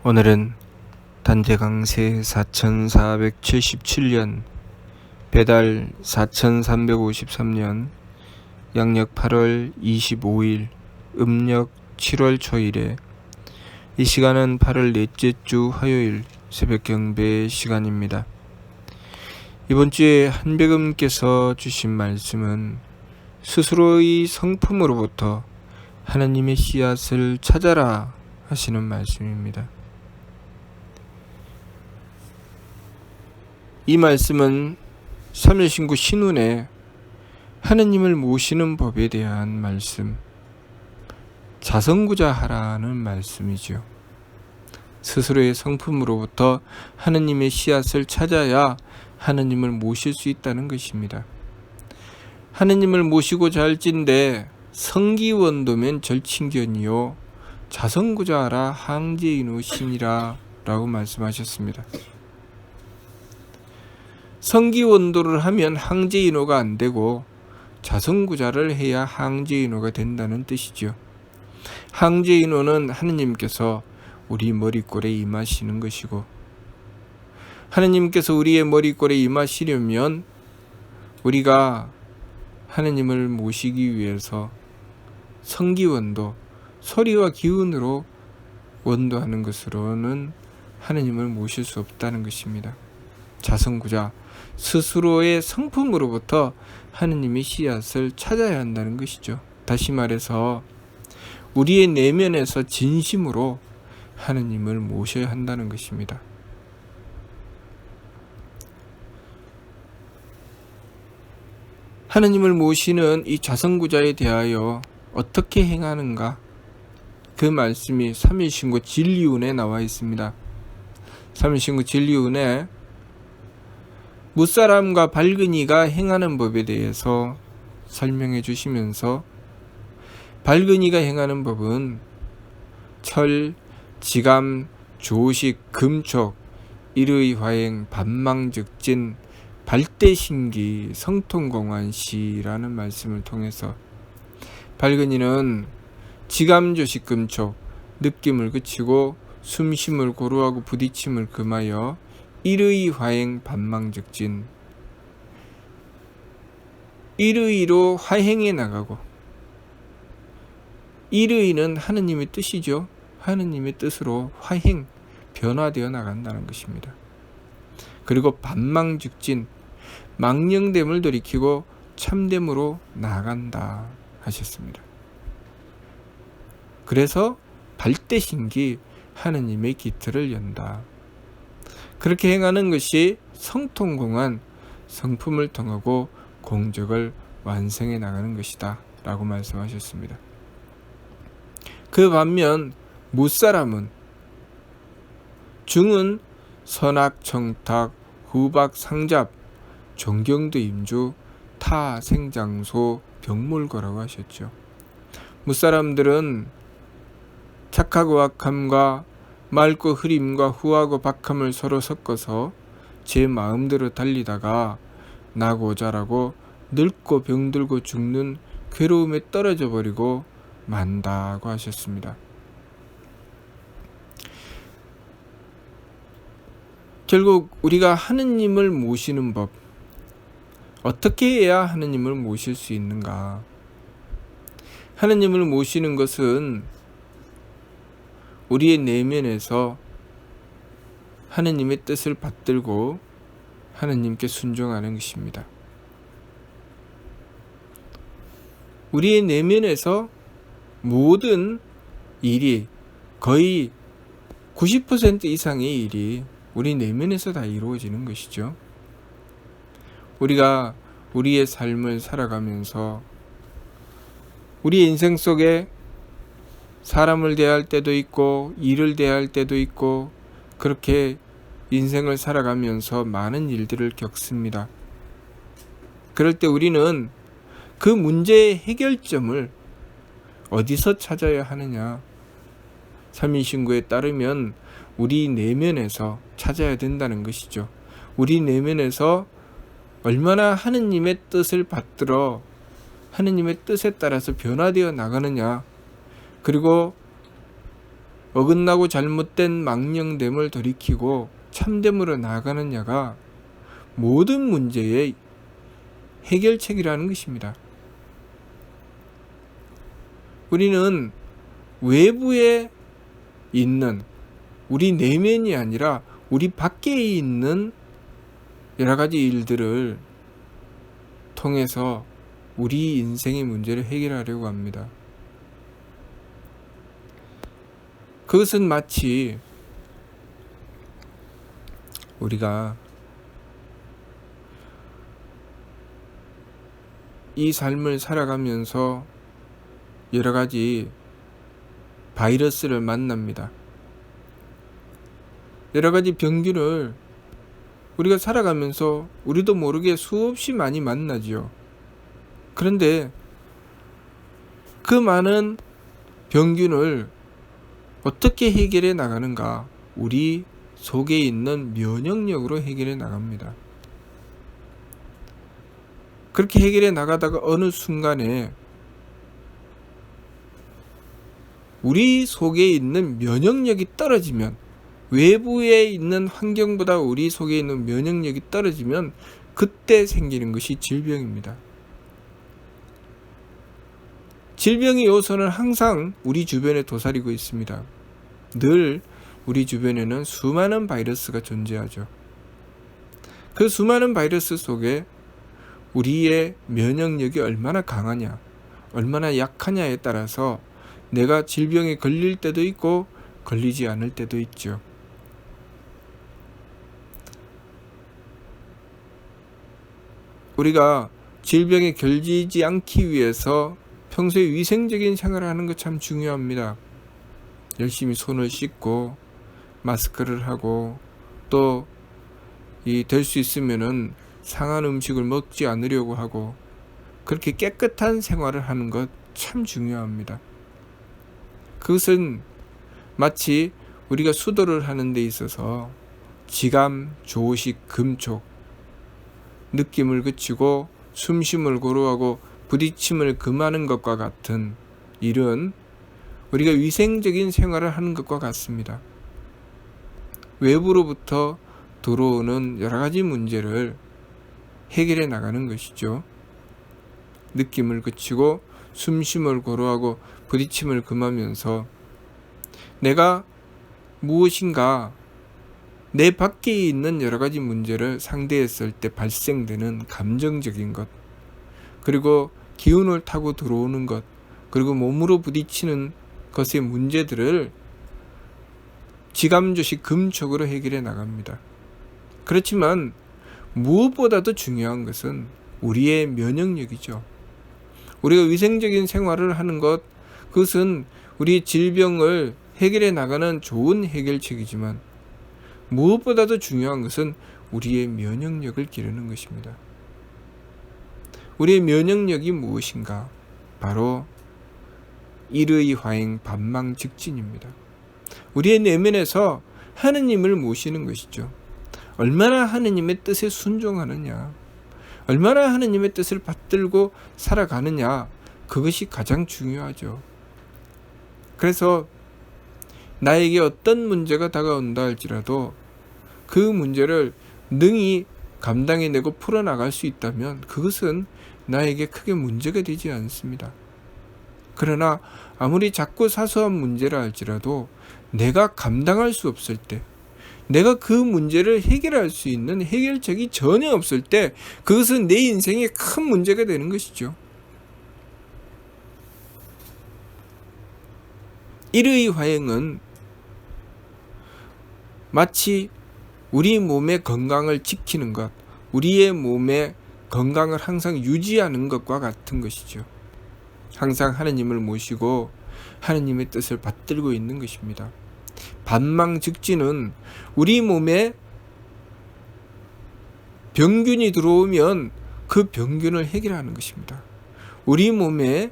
오늘은 단재강세 4477년 배달 4353년 양력 8월 25일 음력 7월 초일에 이 시간은 8월 넷째 주 화요일 새벽 경배 시간입니다. 이번 주에 한백음께서 주신 말씀은 스스로의 성품으로부터 하나님의 씨앗을 찾아라 하시는 말씀입니다. 이 말씀은 삼일신구 신운에 하느님을 모시는 법에 대한 말씀, 자성구자하라는 말씀이죠. 스스로의 성품으로부터 하느님의 씨앗을 찾아야 하느님을 모실 수 있다는 것입니다. 하느님을 모시고자 할진대 성기원도면 절친견이요 자성구자하라 항제인후 신이라 라고 말씀하셨습니다. 성기원도를 하면 항제인후가 안 되고 자성구자를 해야 항제인후가 된다는 뜻이죠. 항제인후는 하느님께서 우리 머리꼴에 임하시는 것이고, 하느님께서 우리의 머리꼴에 임하시려면 우리가 하느님을 모시기 위해서 성기원도, 소리와 기운으로 원도하는 것으로는 하느님을 모실 수 없다는 것입니다. 자성구자, 스스로의 성품으로부터 하느님의 씨앗을 찾아야 한다는 것이죠. 다시 말해서 우리의 내면에서 진심으로 하느님을 모셔야 한다는 것입니다. 하느님을 모시는 이 자성구자에 대하여 어떻게 행하는가? 그 말씀이 삼일신구 진리운에 나와 있습니다. 삼일신구 진리운에 무사람과 발근이가 행하는 법에 대해서 설명해 주시면서, 발근이가 행하는 법은 철, 지감, 조식, 금촉, 일의화행, 반망즉진, 발대신기, 성통공환시라는 말씀을 통해서 발근이는 지감, 조식, 금촉, 느낌을 그치고 숨쉼을 고루하고 부딪힘을 금하여 일의화행, 반망즉진, 일의로 화행해 나가고, 일의는 하느님의 뜻이죠. 하느님의 뜻으로 화행, 변화되어 나간다는 것입니다. 그리고 반망즉진, 망령됨을 돌이키고 참됨으로 나아간다 하셨습니다. 그래서 발대신기, 하느님의 기틀을 연다. 그렇게 행하는 것이 성통공한, 성품을 통하고 공적을 완성해 나가는 것이다 라고 말씀하셨습니다. 그 반면 무사람은, 중은 선악, 청탁, 후박, 상잡, 존경도 임주, 타, 생장소, 병몰거라고 하셨죠. 무사람들은 착하고 악함과 맑고 흐림과 후하고 박함을 서로 섞어서 제 마음대로 달리다가 나고 자라고 늙고 병들고 죽는 괴로움에 떨어져 버리고 만다고 하셨습니다. 결국 우리가 하느님을 모시는 법, 어떻게 해야 하느님을 모실 수 있는가? 하느님을 모시는 것은 우리의 내면에서 하느님의 뜻을 받들고 하느님께 순종하는 것입니다. 우리의 내면에서 모든 일이, 거의 90% 이상의 일이 우리 내면에서 다 이루어지는 것이죠. 우리가 우리의 삶을 살아가면서 우리 인생 속에 사람을 대할 때도 있고 일을 대할 때도 있고, 그렇게 인생을 살아가면서 많은 일들을 겪습니다. 그럴 때 우리는 그 문제의 해결점을 어디서 찾아야 하느냐? 삼일신구에 따르면 우리 내면에서 찾아야 된다는 것이죠. 우리 내면에서 얼마나 하느님의 뜻을 받들어 하느님의 뜻에 따라서 변화되어 나가느냐, 그리고 어긋나고 잘못된 망령됨을 돌이키고 참됨으로 나아가느냐가 모든 문제의 해결책이라는 것입니다. 우리는 외부에 있는 우리 내면이 아니라 우리 밖에 있는 여러 가지 일들을 통해서 우리 인생의 문제를 해결하려고 합니다. 그것은 마치 우리가 이 삶을 살아가면서 여러 가지 바이러스를 만납니다. 여러 가지 병균을 우리가 살아가면서 우리도 모르게 수없이 많이 만나지요. 그런데 그 많은 병균을 어떻게 해결해 나가는가? 우리 속에 있는 면역력으로 해결해 나갑니다. 그렇게 해결해 나가다가 어느 순간에 우리 속에 있는 면역력이 떨어지면, 외부에 있는 환경보다 우리 속에 있는 면역력이 떨어지면 그때 생기는 것이 질병입니다. 질병의 요소는 항상 우리 주변에 도사리고 있습니다. 늘 우리 주변에는 수많은 바이러스가 존재하죠. 그 수많은 바이러스 속에 우리의 면역력이 얼마나 강하냐, 얼마나 약하냐에 따라서 내가 질병에 걸릴 때도 있고 걸리지 않을 때도 있죠. 우리가 질병에 걸리지 않기 위해서 평소에 위생적인 생활을 하는 것 참 중요합니다. 열심히 손을 씻고 마스크를 하고 또 될 수 있으면은 상한 음식을 먹지 않으려고 하고 그렇게 깨끗한 생활을 하는 것 참 중요합니다. 그것은 마치 우리가 수도를 하는 데 있어서 지감, 조식, 금촉, 느낌을 그치고 숨쉼을 고루하고 부딪힘을 금하는 것과 같은 일은 우리가 위생적인 생활을 하는 것과 같습니다. 외부로부터 들어오는 여러 가지 문제를 해결해 나가는 것이죠. 느낌을 그치고 숨쉼을 고루하고 부딪힘을 금하면서 내가 무엇인가 내 밖에 있는 여러 가지 문제를 상대했을 때 발생되는 감정적인 것, 그리고 기운을 타고 들어오는 것, 그리고 몸으로 부딪히는 것의 문제들을 지감조식 금촉으로 해결해 나갑니다. 그렇지만 무엇보다도 중요한 것은 우리의 면역력이죠. 우리가 위생적인 생활을 하는 것, 그것은 우리 질병을 해결해 나가는 좋은 해결책이지만 무엇보다도 중요한 것은 우리의 면역력을 기르는 것입니다. 우리의 면역력이 무엇인가? 바로 일의 화행 반망직진입니다. 우리의 내면에서 하느님을 모시는 것이죠. 얼마나 하느님의 뜻에 순종하느냐, 얼마나 하느님의 뜻을 받들고 살아가느냐, 그것이 가장 중요하죠. 그래서 나에게 어떤 문제가 다가온다 할지라도 그 문제를 능히 감당해내고 풀어나갈 수 있다면 그것은 나에게 크게 문제가 되지 않습니다. 그러나 아무리 작고 사소한 문제라 할지라도 내가 감당할 수 없을 때, 내가 그 문제를 해결할 수 있는 해결책이 전혀 없을 때 그것은 내 인생에 큰 문제가 되는 것이죠. 일의 화행은 마치 우리 몸의 건강을 지키는 것, 우리의 몸의 건강을 항상 유지하는 것과 같은 것이죠. 항상 하느님을 모시고 하느님의 뜻을 받들고 있는 것입니다. 반망직진은 우리 몸에 병균이 들어오면 그 병균을 해결하는 것입니다. 우리 몸에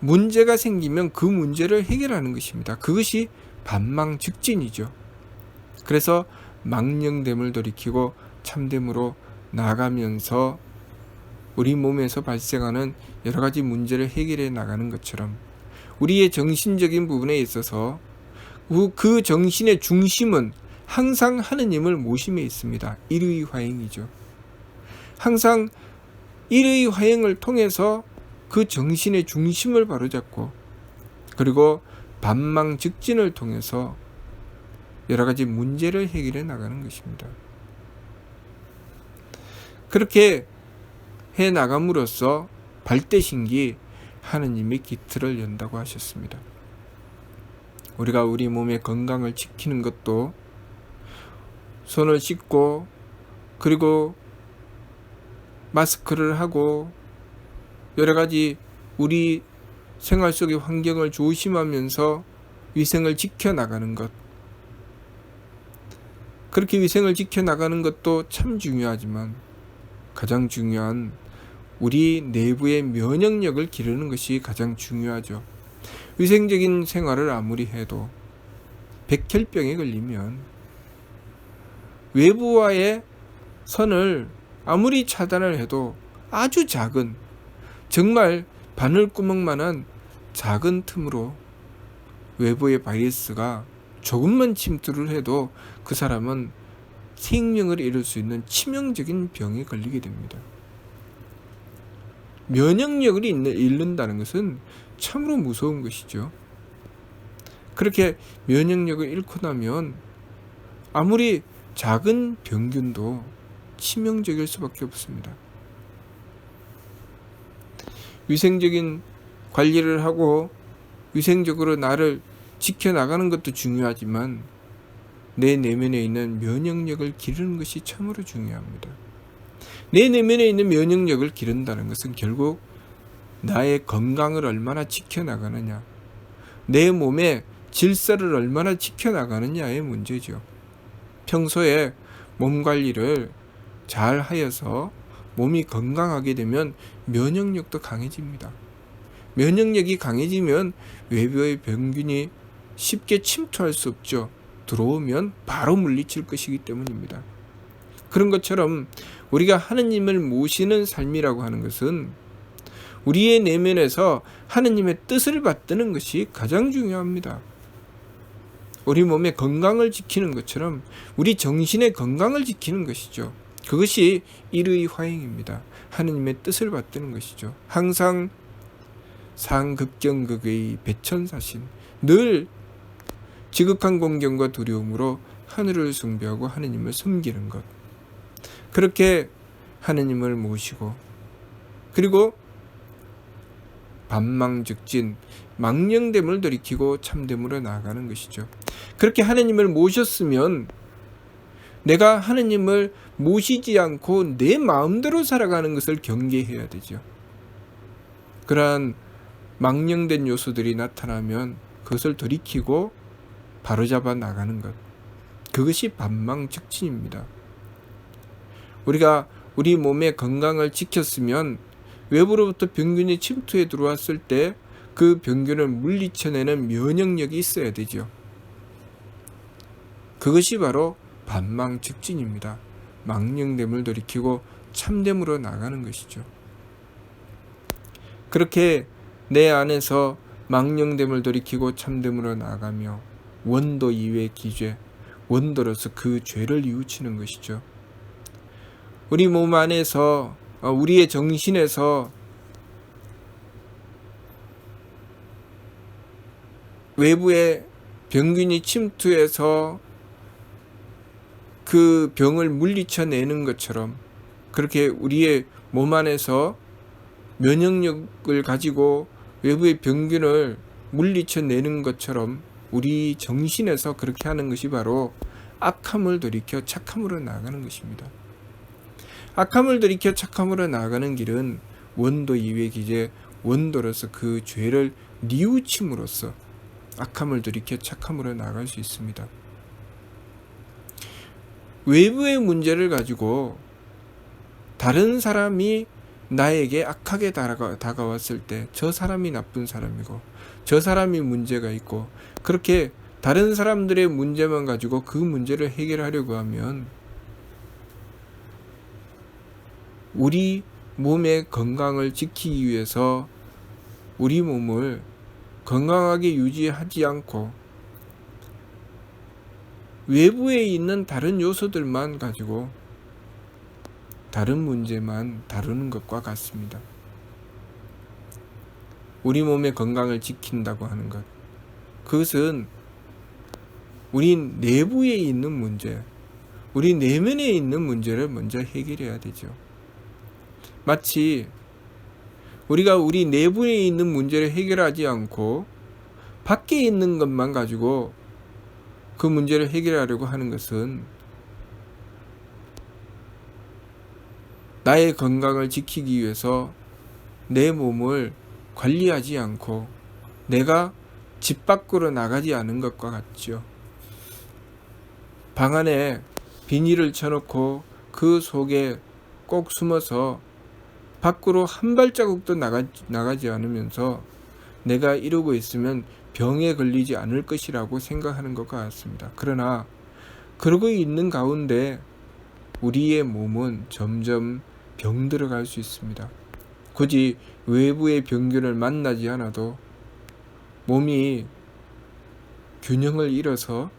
문제가 생기면 그 문제를 해결하는 것입니다. 그것이 반망직진이죠. 그래서 망령됨을 돌이키고 참됨으로 나아가면서 우리 몸에서 발생하는 여러 가지 문제를 해결해 나가는 것처럼 우리의 정신적인 부분에 있어서 그 정신의 중심은 항상 하느님을 모심에 있습니다. 일의 화행이죠. 항상 일의 화행을 통해서 그 정신의 중심을 바로잡고, 그리고 반망즉진을 통해서 여러 가지 문제를 해결해 나가는 것입니다. 그렇게 해 나감으로써 발대신기 하느님이 기틀을 연다고 하셨습니다. 우리가 우리 몸의 건강을 지키는 것도 손을 씻고, 그리고 마스크를 하고, 여러 가지 우리 생활 속의 환경을 조심하면서 위생을 지켜나가는 것, 그렇게 위생을 지켜나가는 것도 참 중요하지만 가장 중요한 우리 내부의 면역력을 기르는 것이 가장 중요하죠. 위생적인 생활을 아무리 해도 백혈병에 걸리면 외부와의 선을 아무리 차단을 해도 아주 작은, 정말 바늘구멍만한 작은 틈으로 외부의 바이러스가 조금만 침투를 해도 그 사람은 생명을 잃을 수 있는 치명적인 병에 걸리게 됩니다. 면역력을 잃는다는 것은 참으로 무서운 것이죠. 그렇게 면역력을 잃고 나면 아무리 작은 병균도 치명적일 수밖에 없습니다. 위생적인 관리를 하고 위생적으로 나를 지켜나가는 것도 중요하지만 내 내면에 있는 면역력을 기르는 것이 참으로 중요합니다. 내 내면에 있는 면역력을 기른다는 것은 결국 나의 건강을 얼마나 지켜나가느냐, 내 몸의 질서를 얼마나 지켜나가느냐의 문제죠. 평소에 몸 관리를 잘 하여서 몸이 건강하게 되면 면역력도 강해집니다. 면역력이 강해지면 외부의 병균이 쉽게 침투할 수 없죠. 들어오면 바로 물리칠 것이기 때문입니다. 그런 것처럼 우리가 하느님을 모시는 삶이라고 하는 것은 우리의 내면에서 하느님의 뜻을 받드는 것이 가장 중요합니다. 우리 몸의 건강을 지키는 것처럼 우리 정신의 건강을 지키는 것이죠. 그것이 일의 화행입니다. 하느님의 뜻을 받드는 것이죠. 항상 상극경극의 배천사신, 늘 지극한 공경과 두려움으로 하늘을 숭배하고 하느님을 섬기는 것, 그렇게 하느님을 모시고, 그리고 반망즉진, 망령됨을 돌이키고 참됨으로 나아가는 것이죠. 그렇게 하느님을 모셨으면 내가 하느님을 모시지 않고 내 마음대로 살아가는 것을 경계해야 되죠. 그러한 망령된 요소들이 나타나면 그것을 돌이키고 바로잡아 나가는 것, 그것이 반망즉진입니다. 우리가 우리 몸의 건강을 지켰으면 외부로부터 병균이 침투해 들어왔을 때 그 병균을 물리쳐내는 면역력이 있어야 되죠. 그것이 바로 반망즉진입니다. 망령됨을 돌이키고 참됨으로 나가는 것이죠. 그렇게 내 안에서 망령됨을 돌이키고 참됨으로 나가며 원도 이외 기죄, 원도로서 그 죄를 뉘우치는 것이죠. 우리 몸 안에서, 우리의 정신에서 외부의 병균이 침투해서 그 병을 물리쳐내는 것처럼, 그렇게 우리의 몸 안에서 면역력을 가지고 외부의 병균을 물리쳐내는 것처럼 우리 정신에서 그렇게 하는 것이 바로 악함을 돌이켜 착함으로 나아가는 것입니다. 악함을 돌이켜 착함으로 나아가는 길은 원도 이외 기제, 원도로서 그 죄를 뉘우침으로써 악함을 돌이켜 착함으로 나아갈 수 있습니다. 외부의 문제를 가지고 다른 사람이 나에게 악하게 다가왔을 때 저 사람이 나쁜 사람이고 저 사람이 문제가 있고, 그렇게 다른 사람들의 문제만 가지고 그 문제를 해결하려고 하면 우리 몸의 건강을 지키기 위해서 우리 몸을 건강하게 유지하지 않고 외부에 있는 다른 요소들만 가지고 다른 문제만 다루는 것과 같습니다. 우리 몸의 건강을 지킨다고 하는 것, 그것은 우리 내부에 있는 문제, 우리 내면에 있는 문제를 먼저 해결해야 되죠. 마치 우리가 우리 내부에 있는 문제를 해결하지 않고 밖에 있는 것만 가지고 그 문제를 해결하려고 하는 것은 나의 건강을 지키기 위해서 내 몸을 관리하지 않고 내가 집 밖으로 나가지 않은 것과 같죠. 방 안에 비닐을 쳐놓고 그 속에 꼭 숨어서 밖으로 한 발자국도 나가지 않으면서 내가 이러고 있으면 병에 걸리지 않을 것이라고 생각하는 것과 같습니다. 그러나 그러고 있는 가운데 우리의 몸은 점점 병들어갈 수 있습니다. 굳이 외부의 병균을 만나지 않아도 몸이 균형을 잃어서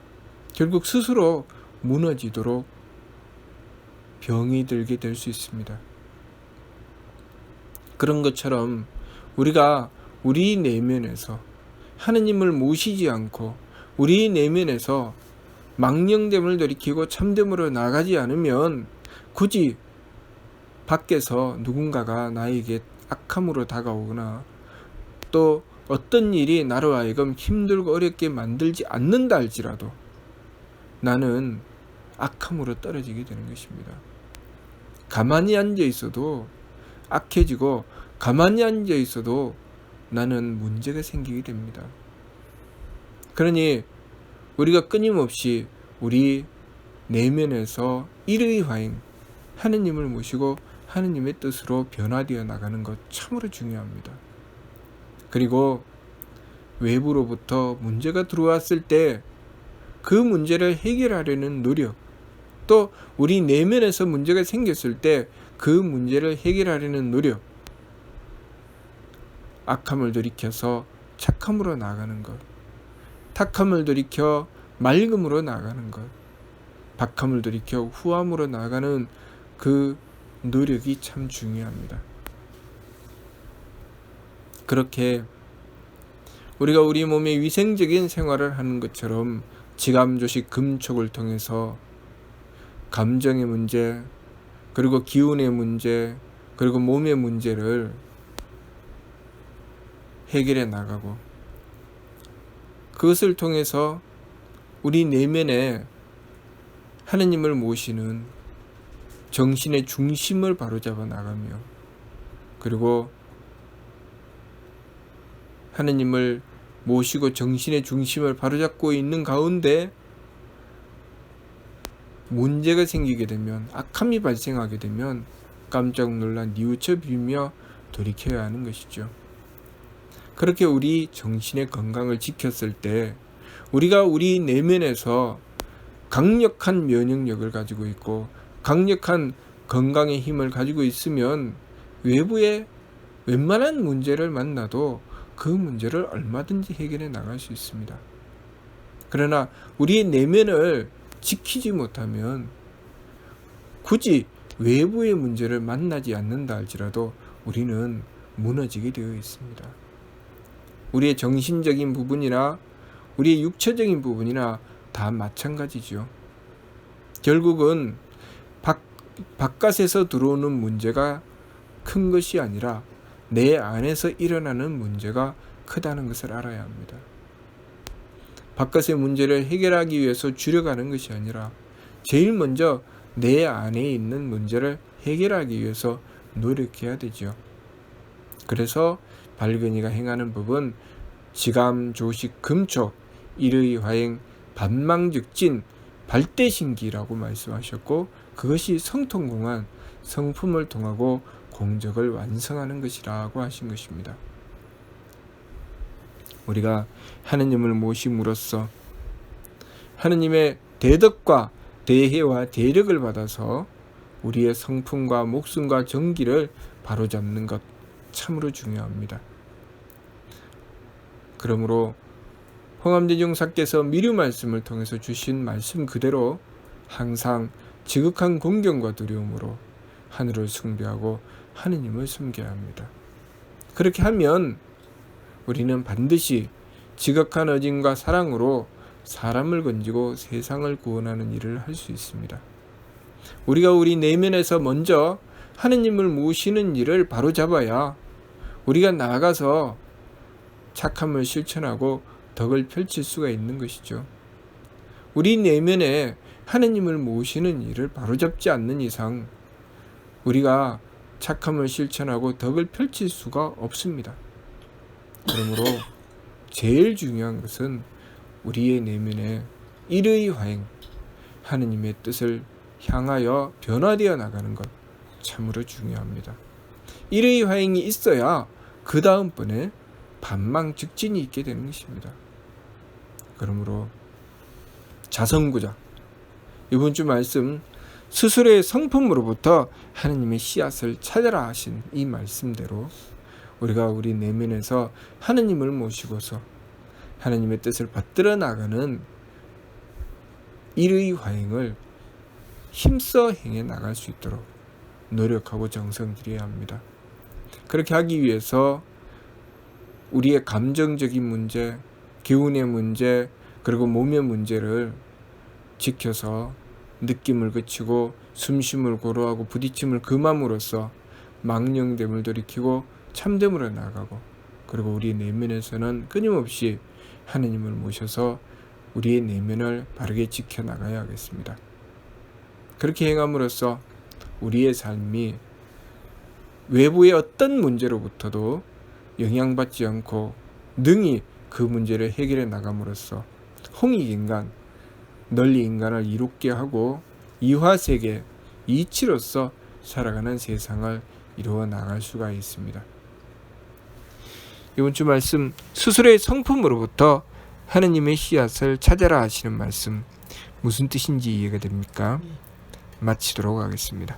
결국 스스로 무너지도록 병이 들게 될 수 있습니다. 그런 것처럼 우리가 우리 내면에서 하느님을 모시지 않고 우리 내면에서 망령됨을 돌이키고 참됨으로 나가지 않으면 굳이 밖에서 누군가가 나에게 악함으로 다가오거나 또 어떤 일이 나로 하여금 힘들고 어렵게 만들지 않는다 할지라도 나는 악함으로 떨어지게 되는 것입니다. 가만히 앉아 있어도 악해지고 가만히 앉아 있어도 나는 문제가 생기게 됩니다. 그러니 우리가 끊임없이 우리 내면에서 일의화행 하느님을 모시고 하느님의 뜻으로 변화되어 나가는 것 참으로 중요합니다. 그리고 외부로부터 문제가 들어왔을 때 그 문제를 해결하려는 노력, 또 우리 내면에서 문제가 생겼을 때 그 문제를 해결하려는 노력, 악함을 돌이켜서 착함으로 나가는 것, 탁함을 돌이켜 맑음으로 나가는 것, 박함을 돌이켜 후함으로 나가는 그 노력이 참 중요합니다. 그렇게 우리가 우리 몸의 위생적인 생활을 하는 것처럼 지감조식 금촉을 통해서 감정의 문제, 그리고 기운의 문제, 그리고 몸의 문제를 해결해 나가고 그것을 통해서 우리 내면에 하느님을 모시는 정신의 중심을 바로잡아 나가며 그리고 하느님을 모시고 정신의 중심을 바로잡고 있는 가운데 문제가 생기게 되면 악함이 발생하게 되면 깜짝 놀라 뉘우쳐 비비며 돌이켜야 하는 것이죠. 그렇게 우리 정신의 건강을 지켰을 때 우리가 우리 내면에서 강력한 면역력을 가지고 있고 강력한 건강의 힘을 가지고 있으면 외부에 웬만한 문제를 만나도 그 문제를 얼마든지 해결해 나갈 수 있습니다. 그러나 우리의 내면을 지키지 못하면 굳이 외부의 문제를 만나지 않는다 할지라도 우리는 무너지게 되어 있습니다. 우리의 정신적인 부분이나 우리의 육체적인 부분이나 다 마찬가지죠. 결국은 바깥에서 들어오는 문제가 큰 것이 아니라 내 안에서 일어나는 문제가 크다는 것을 알아야 합니다. 바깥의 문제를 해결하기 위해서 줄여가는 것이 아니라 제일 먼저 내 안에 있는 문제를 해결하기 위해서 노력해야 되죠. 그래서 발근이가 행하는 법은 지감조식 금촉 일의화행 반망즉진 발대신기라고 말씀하셨고 그것이 성통공한 성품을 통하고 공적을 완성하는 것이라고 하신 것입니다. 우리가 하느님을 모심으로써 하느님의 대덕과 대혜와 대력을 받아서 우리의 성품과 목숨과 정기를 바로잡는 것 참으로 중요합니다. 그러므로 홍암대종사께서 미류 말씀을 통해서 주신 말씀 그대로 항상 지극한 공경과 두려움으로 하늘을 숭배하고 하느님을 섬겨야 합니다. 그렇게 하면 우리는 반드시 지극한 어짐과 사랑으로 사람을 건지고 세상을 구원하는 일을 할 수 있습니다. 우리가 우리 내면에서 먼저 하느님을 모시는 일을 바로잡아야 우리가 나아가서 착함을 실천하고 덕을 펼칠 수가 있는 것이죠. 우리 내면에 하느님을 모시는 일을 바로잡지 않는 이상 우리가 착함을 실천하고 덕을 펼칠 수가 없습니다. 그러므로 제일 중요한 것은 우리의 내면에 일의 화행, 하느님의 뜻을 향하여 변화되어 나가는 것 참으로 중요합니다. 일의 화행이 있어야 그 다음번에 반망즉진이 있게 되는 것입니다. 그러므로 자성구작, 이번 주 말씀 스스로의 성품으로부터 하느님의 씨앗을 찾아라 하신 이 말씀대로 우리가 우리 내면에서 하느님을 모시고서 하느님의 뜻을 받들어 나가는 일의 화행을 힘써 행해 나갈 수 있도록 노력하고 정성 들여야 합니다. 그렇게 하기 위해서 우리의 감정적인 문제, 기운의 문제, 그리고 몸의 문제를 지켜서 느낌을 그치고 숨쉼을 고루하고 부딪힘을 금함으로써 망령됨을 돌이키고 참됨으로 나아가고, 그리고 우리 내면에서는 끊임없이 하느님을 모셔서 우리의 내면을 바르게 지켜나가야 하겠습니다. 그렇게 행함으로써 우리의 삶이 외부의 어떤 문제로부터도 영향받지 않고 능히 그 문제를 해결해 나감으로써 홍익인간, 널리 인간을 이롭게 하고 이화세계, 이치로서 살아가는 세상을 이루어 나갈 수가 있습니다. 이번 주 말씀, 스스로의 성품으로부터 하느님의 씨앗을 찾아라 하시는 말씀, 무슨 뜻인지 이해가 됩니까? 마치도록 하겠습니다.